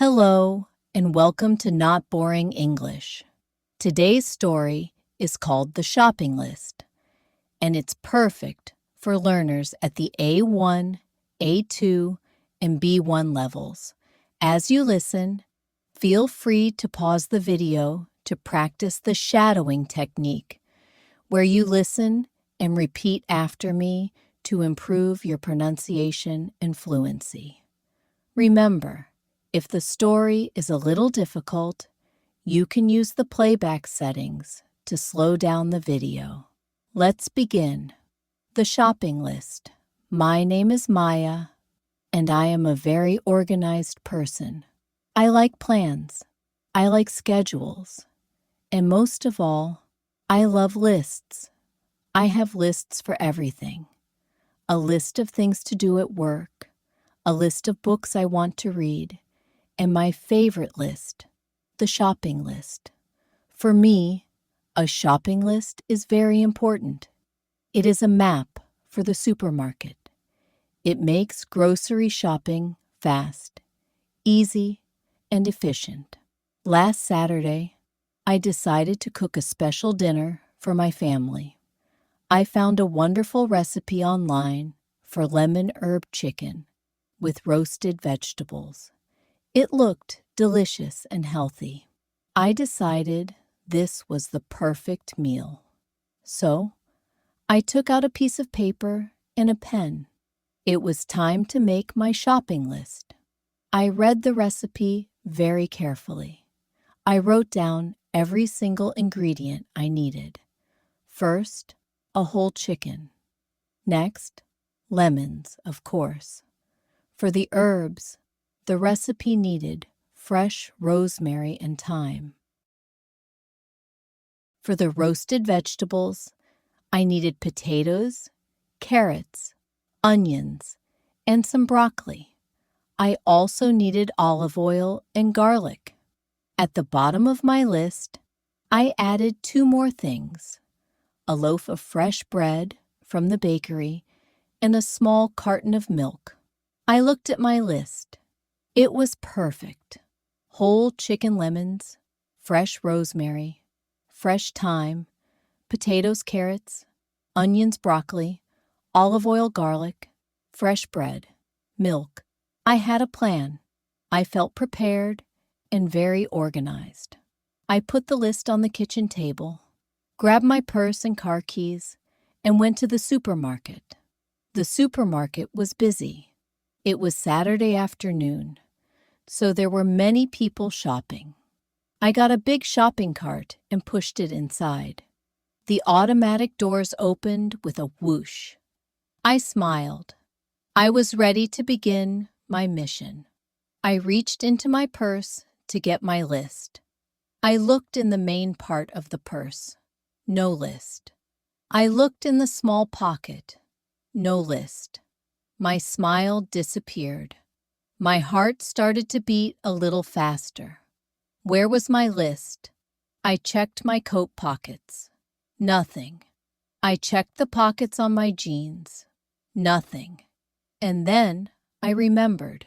Hello, and welcome to Not Boring English. Today's story is called The Shopping List, and it's perfect for learners at the A1, A2, and B1 levels. As you listen, feel free to pause the video to practice the shadowing technique, where you listen and repeat after me to improve your pronunciation and fluency. Remember, if the story is a little difficult, you can use the playback settings to slow down the video. Let's begin. The shopping list. My name is Maya, and I am a very organized person. I like plans. I like schedules. And most of all, I love lists. I have lists for everything. A list of things to do at work, a list of books I want to read, and my favorite list, the shopping list. For me, a shopping list is very important. It is a map for the supermarket. It makes grocery shopping fast, easy, and efficient. Last Saturday, I decided to cook a special dinner for my family. I found a wonderful recipe online for lemon herb chicken with roasted vegetables. It looked delicious and healthy. I decided this was the perfect meal. So, I took out a piece of paper and a pen. It was time to make my shopping list. I read the recipe very carefully. I wrote down every single ingredient I needed. First, a whole chicken. Next, lemons, of course. For the herbs, the recipe needed fresh rosemary and thyme. For the roasted vegetables, I needed potatoes, carrots, onions, and some broccoli. I also needed olive oil and garlic. At the bottom of my list, I added 2 more things: a loaf of fresh bread from the bakery and a small carton of milk. I looked at my list. It was perfect. Whole chicken lemons, fresh rosemary, fresh thyme, potatoes, carrots, onions, broccoli, olive oil, garlic, fresh bread, milk. I had a plan. I felt prepared and very organized. I put the list on the kitchen table, grabbed my purse and car keys, and went to the supermarket. The supermarket was busy. It was Saturday afternoon, so there were many people shopping. I got a big shopping cart and pushed it inside. The automatic doors opened with a whoosh. I smiled. I was ready to begin my mission. I reached into my purse to get my list. I looked in the main part of the purse. No list. I looked in the small pocket. No list. My smile disappeared. My heart started to beat a little faster. Where was my list? I checked my coat pockets. Nothing. I checked the pockets on my jeans. Nothing. And then I remembered.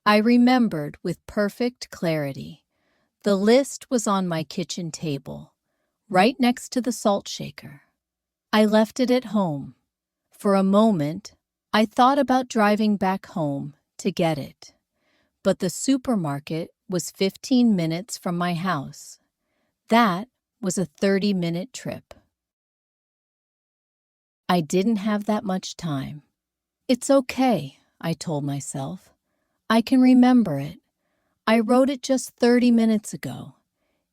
I remembered with perfect clarity. The list was on my kitchen table, right next to the salt shaker. I left it at home. For a moment, I thought about driving back home to get it, but the supermarket was 15 minutes from my house. That was a 30-minute trip. I didn't have that much time. It's okay, I told myself. I can remember it. I wrote it just 30 minutes ago.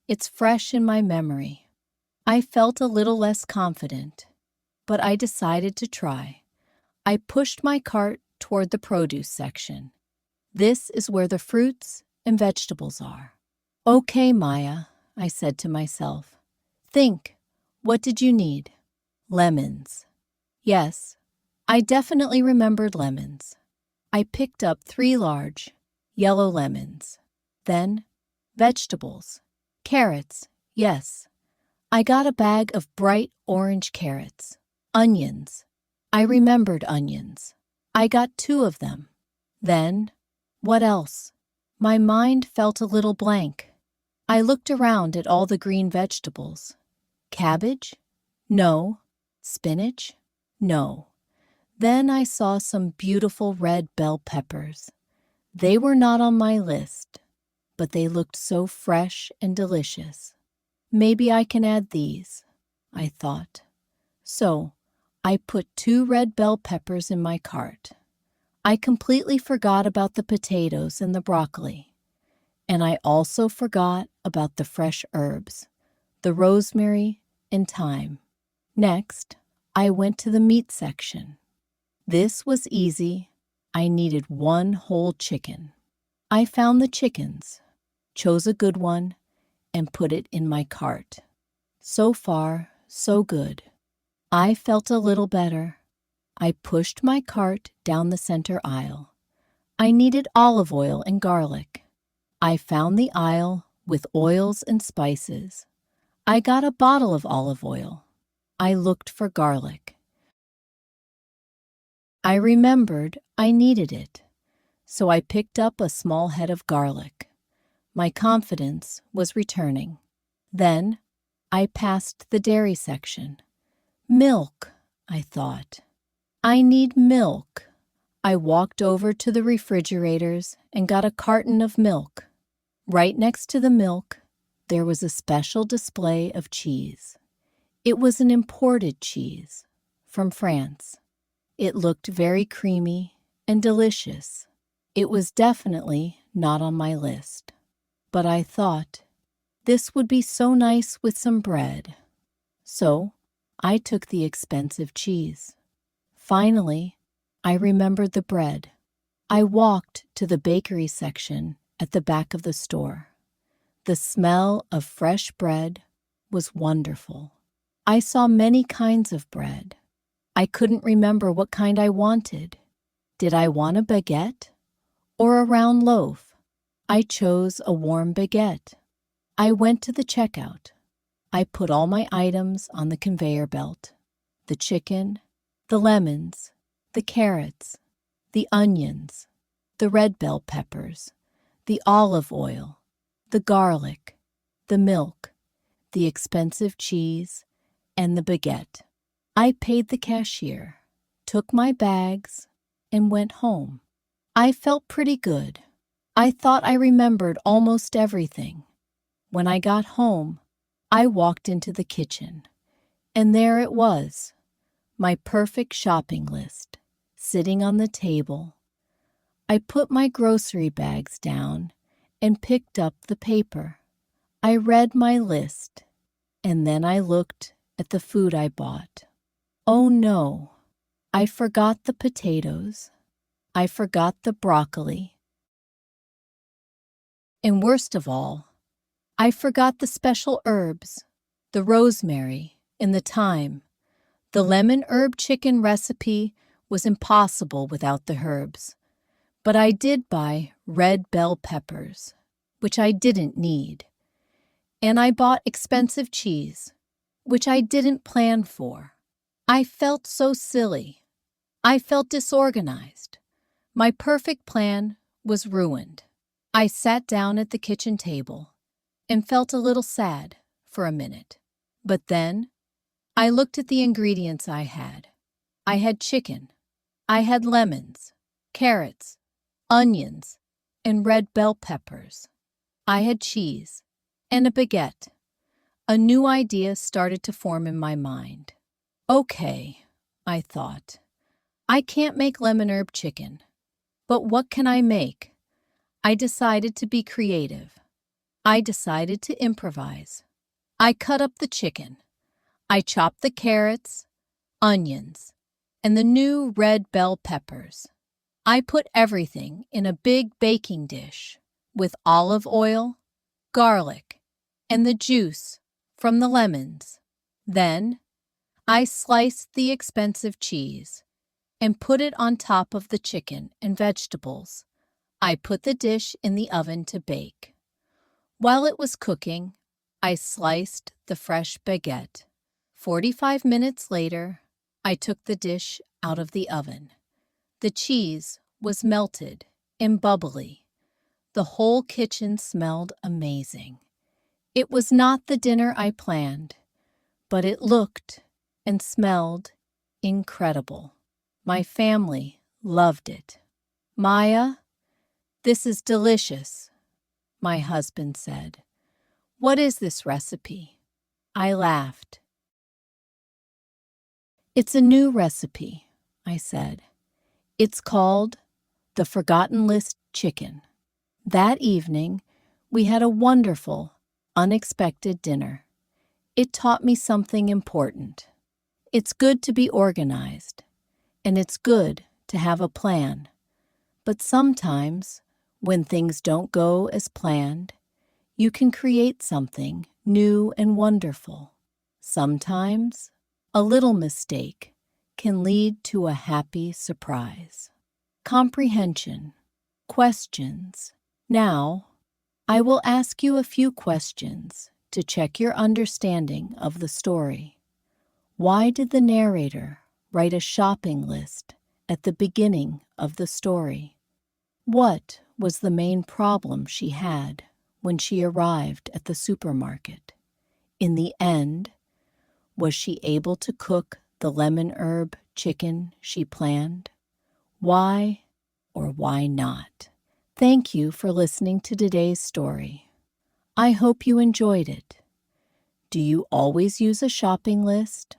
It's fresh in my memory. I felt a little less confident, but I decided to try. I pushed my cart toward the produce section. This is where the fruits and vegetables are. Okay, Maya, I said to myself. Think, what did you need? Lemons. Yes, I definitely remembered lemons. I picked up 3 large, yellow lemons. Then, vegetables. Carrots, yes. I got a bag of bright orange carrots. Onions. I remembered onions. I got 2 of them. Then, what else? My mind felt a little blank. I looked around at all the green vegetables. Cabbage? No. Spinach? No. Then I saw some beautiful red bell peppers. They were not on my list, but they looked so fresh and delicious. Maybe I can add these, I thought. So, I put 2 red bell peppers in my cart. I completely forgot about the potatoes and the broccoli. And I also forgot about the fresh herbs, the rosemary and thyme. Next, I went to the meat section. This was easy. I needed 1 whole chicken. I found the chickens, chose a good one, and put it in my cart. So far, so good. I felt a little better. I pushed my cart down the center aisle. I needed olive oil and garlic. I found the aisle with oils and spices. I got a bottle of olive oil. I looked for garlic. I remembered I needed it, so I picked up a small head of garlic. My confidence was returning. Then I passed the dairy section. Milk, I thought. I need milk. I walked over to the refrigerators and got a carton of milk. Right next to the milk, there was a special display of cheese. It was an imported cheese from France. It looked very creamy and delicious. It was definitely not on my list. But I thought, this would be so nice with some bread. So, I took the expensive cheese. Finally, I remembered the bread. I walked to the bakery section at the back of the store. The smell of fresh bread was wonderful. I saw many kinds of bread. I couldn't remember what kind I wanted. Did I want a baguette or a round loaf? I chose a warm baguette. I went to the checkout. I put all my items on the conveyor belt. The chicken, the lemons, the carrots, the onions, the red bell peppers, the olive oil, the garlic, the milk, the expensive cheese, and the baguette. I paid the cashier, took my bags, and went home. I felt pretty good. I thought I remembered almost everything. When I got home, I walked into the kitchen, and there it was, my perfect shopping list, sitting on the table. I put my grocery bags down and picked up the paper. I read my list, and then I looked at the food I bought. Oh no, I forgot the potatoes. I forgot the broccoli. And worst of all, I forgot the special herbs, the rosemary and the thyme. The lemon herb chicken recipe was impossible without the herbs. But I did buy red bell peppers, which I didn't need. And I bought expensive cheese, which I didn't plan for. I felt so silly. I felt disorganized. My perfect plan was ruined. I sat down at the kitchen table and felt a little sad for a minute. But then I looked at the ingredients I had. I had chicken. I had lemons, carrots, onions, and red bell peppers. I had cheese and a baguette. A new idea started to form in my mind. Okay, I thought. I can't make lemon herb chicken. But what can I make? I decided to be creative. I decided to improvise. I cut up the chicken. I chopped the carrots, onions, and the new red bell peppers. I put everything in a big baking dish with olive oil, garlic, and the juice from the lemons. Then I sliced the expensive cheese and put it on top of the chicken and vegetables. I put the dish in the oven to bake. While it was cooking, I sliced the fresh baguette. 45 minutes later, I took the dish out of the oven. The cheese was melted and bubbly. The whole kitchen smelled amazing. It was not the dinner I planned, but it looked and smelled incredible. My family loved it. Maya, this is delicious, my husband said. What is this recipe? I laughed. It's a new recipe, I said. It's called the Forgotten List Chicken. That evening, we had a wonderful, unexpected dinner. It taught me something important. It's good to be organized, and it's good to have a plan. But sometimes, when things don't go as planned, you can create something new and wonderful. Sometimes, a little mistake can lead to a happy surprise. Comprehension. Questions. Now, I will ask you a few questions to check your understanding of the story. Why did the narrator write a shopping list at the beginning of the story? What was the main problem she had when she arrived at the supermarket? In the end, was she able to cook the lemon herb chicken she planned? Why or why not? Thank you for listening to today's story. I hope you enjoyed it. Do you always use a shopping list,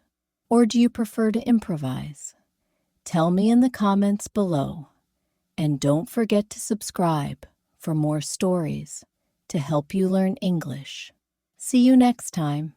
or do you prefer to improvise? Tell me in the comments below, and don't forget to subscribe for more stories to help you learn English. See you next time.